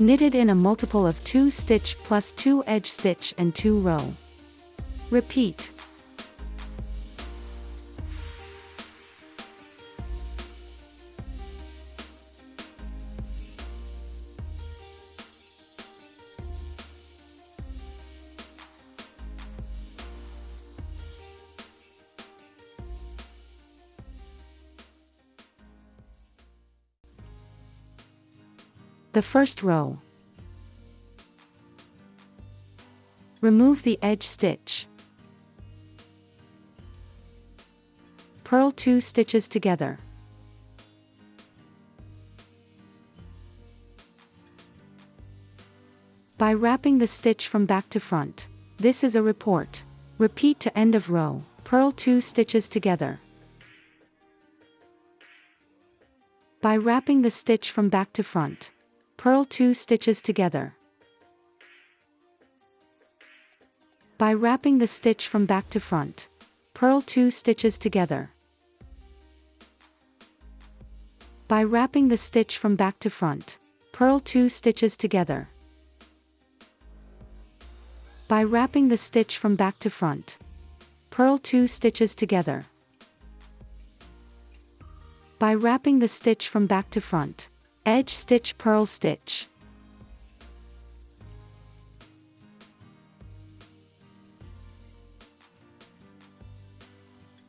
Knitted in a multiple of 2 stitch plus 2 edge stitch and 2 row. Repeat. The first row. Remove the edge stitch. Purl 2 stitches together. By wrapping the stitch from back to front. This is a report. Repeat to end of row. Purl 2 stitches together. By wrapping the stitch from back to front. Purl 2 stitches together. By wrapping the stitch from back to front. Purl 2 stitches together. By wrapping the stitch from back to front. Purl 2 stitches together. By wrapping the stitch from back to front. Purl 2 stitches together. By wrapping the stitch from back to front. Edge stitch, purl stitch.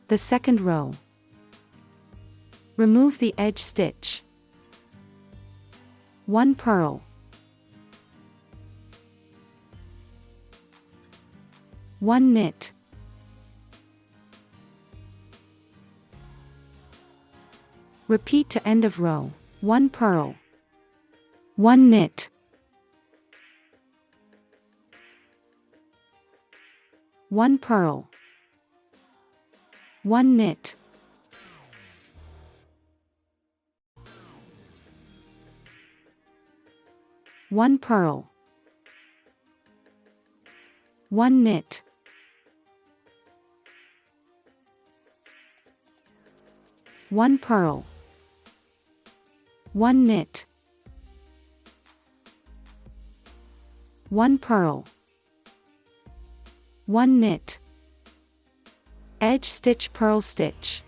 The second row. Remove the edge stitch. 1 purl. 1 knit. Repeat to end of row. 1 purl. 1 knit. 1 purl. 1 knit. 1 purl. 1 knit. 1 purl. 1 knit. 1 purl. 1 knit. Edge stitch, purl stitch.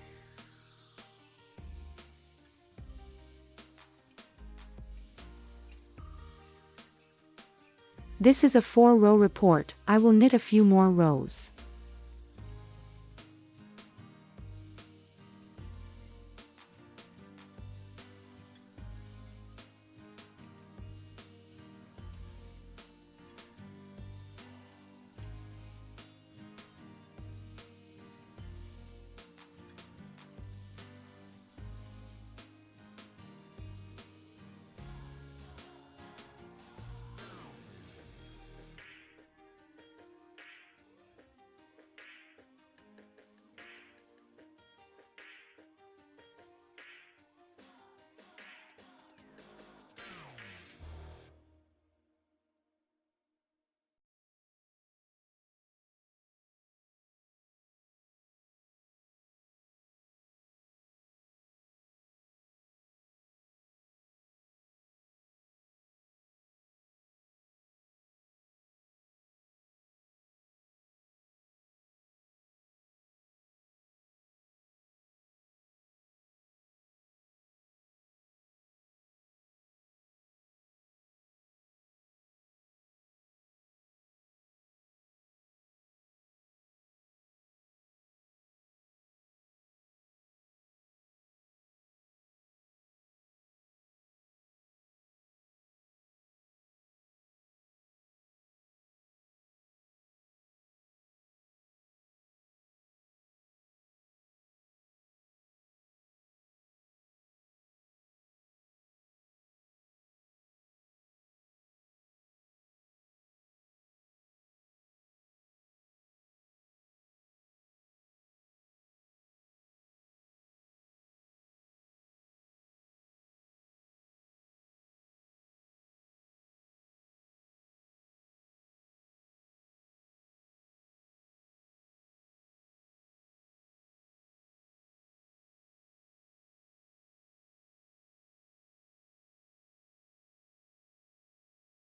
This is a 4-row report. I will knit a few more rows.